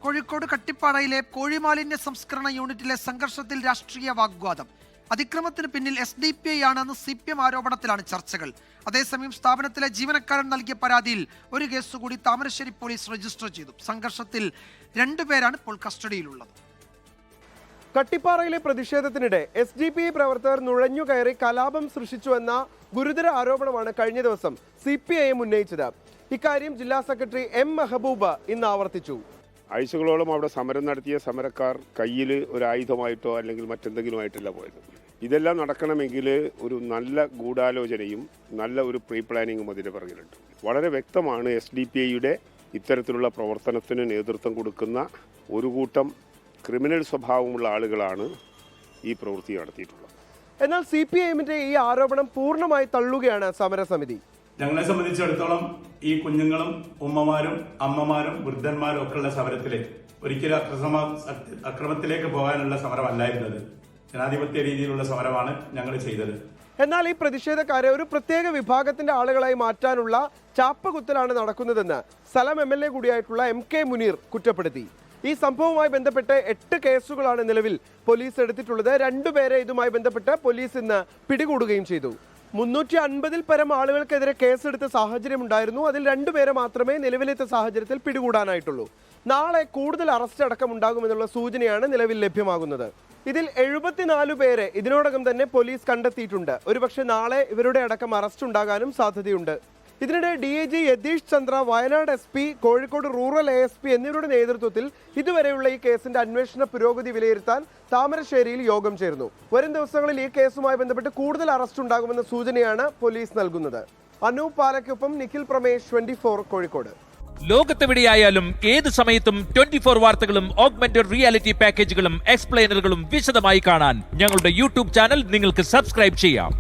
കോഴിക്കോട് കട്ടിപ്പാറയിലെ കോഴിമാലിന്യ സംസ്കരണ യൂണിറ്റിലെ സംഘർഷത്തിൽ രാഷ്ട്രീയ വാഗ്വാദം. അതിക്രമത്തിന് പിന്നിൽ SDPI ആണെന്ന് CPM ആരോപണത്തിലാണ് ചർച്ചകൾ. അതേസമയം സ്ഥാപനത്തിലെ ജീവനക്കാരൻ നൽകിയ പരാതിയിൽ ഒരു കേസ് കൂടി താമരശ്ശേരി പോലീസ് രജിസ്റ്റർ ചെയ്തു. സംഘർഷത്തിൽ 2 പേരാണ് ഇപ്പോൾ കസ്റ്റഡിയിലുള്ളത്. കട്ടിപ്പാറയിലെ പ്രതിഷേധത്തിനിടെ SDPI പ്രവർത്തകർ നുഴഞ്ഞുകയറി കലാപം സൃഷ്ടിച്ചുവെന്ന ഗുരുതര ആരോപണമാണ് കഴിഞ്ഞ ദിവസം CPIM ഉന്നയിച്ചത്. ഇക്കാര്യം ജില്ലാ സെക്രട്ടറി M മെഹബൂബ് ഇന്ന് ആവർത്തിച്ചു. ആഴ്ചകളോളം അവിടെ സമരം നടത്തിയ സമരക്കാർ കയ്യിൽ ഒരു ആയുധമായിട്ടോ അല്ലെങ്കിൽ മറ്റെന്തെങ്കിലുമായിട്ടല്ല പോയത്. ഇതെല്ലാം നടക്കണമെങ്കിൽ ഒരു നല്ല ഗൂഢാലോചനയും നല്ല ഒരു പ്രീ പ്ലാനിങ്ങും അതിന് പിറകിലുണ്ട്. വളരെ വ്യക്തമാണ് SDPIയുടെ ഇത്തരത്തിലുള്ള പ്രവർത്തനത്തിന് നേതൃത്വം കൊടുക്കുന്ന ഒരു കൂട്ടം ക്രിമിനൽ സ്വഭാവമുള്ള ആളുകളാണ് ഈ പ്രവൃത്തി നടത്തിയിട്ടുള്ളത്. എന്നാൽ CPIMന്റെ ഈ ആരോപണം പൂർണ്ണമായി തള്ളുകയാണ് സമരസമിതി. ഞങ്ങളെ സംബന്ധിച്ചിടത്തോളം ഈ കുഞ്ഞുങ്ങളും ഉമ്മമാരും അമ്മമാരും വൃദ്ധന്മാരും ഒക്കെ ഉള്ള സമരത്തില് ഒരിക്കലും അക്രമത്തിലേക്ക് പോകാനുള്ള സമരമല്ലായിരുന്നത്. ജനാധിപത്യ രീതിയിലുള്ള സമരമാണ് ഞങ്ങൾ ചെയ്തത്. എന്നാൽ ഈ പ്രതിഷേധക്കാരെ ഒരു പ്രത്യേക വിഭാഗത്തിന്റെ ആളുകളായി മാറ്റാനുള്ള ചാപ്പകുത്തലാണ് നടക്കുന്നതെന്ന് സ്ഥലം MLA കൂടിയായിട്ടുള്ള MK മുനീർ കുറ്റപ്പെടുത്തി. ഈ സംഭവവുമായി ബന്ധപ്പെട്ട് 8 കേസുകളാണ് നിലവിൽ പോലീസ് എടുത്തിട്ടുള്ളത്. 2 പേരെ ഇതുമായി ബന്ധപ്പെട്ട് പോലീസ് ഇന്ന് പിടികൂടുകയും ചെയ്തു. 350-ൽ പരം ആളുകൾക്കെതിരെ കേസെടുത്ത സാഹചര്യം ഉണ്ടായിരുന്നു. അതിൽ 2 പേരെ മാത്രമേ നിലവിലത്തെ സാഹചര്യത്തിൽ പിടികൂടാനായിട്ടുള്ളൂ. നാളെ കൂടുതൽ അറസ്റ്റ് അടക്കം ഉണ്ടാകുമെന്നുള്ള സൂചനയാണ് നിലവിൽ ലഭ്യമാകുന്നത്. ഇതിൽ 74 പേരെ ഇതിനോടകം തന്നെ പോലീസ് കണ്ടെത്തിയിട്ടുണ്ട്. ഒരുപക്ഷെ നാളെ ഇവരുടെ അടക്കം അറസ്റ്റ് ഉണ്ടാകാനും സാധ്യതയുണ്ട്. ഇതിനിടെ DIG Yathish Chandra, Wayanad SP, Kozhikode rural ASP എന്നിവരുടെ നേതൃത്വത്തിൽ ഇതുവരെയുള്ള ഈ കേസിന്റെ അന്വേഷണ പുരോഗതി വിലയിരുത്താൻ താമരശ്ശേരിയിൽ യോഗം ചേർന്നു. വരും ദിവസങ്ങളിൽ ഈ കേസുമായി ബന്ധപ്പെട്ട് കൂടുതൽ അറസ്റ്റ് ഉണ്ടാകുമെന്ന സൂചനയാണ് പോലീസ് നൽകുന്നത്. അനൂപ് പാലയ്ക്കൊപ്പം നിഖിൽ പ്രമേഷ്, 24 കോഴിക്കോട്. ലോകത്തെവിടെയായാലും ഏത് സമയത്തും 24 വാർത്തകളും ഓഗ്മെന്റഡ് റിയാലിറ്റി പാക്കേജുകളും എക്സ്പ്ലെയിനറുകളും വിശദമായി കാണാൻ ഞങ്ങളുടെ YouTube ചാനൽ നിങ്ങൾക്ക് സബ്സ്ക്രൈബ് ചെയ്യാം.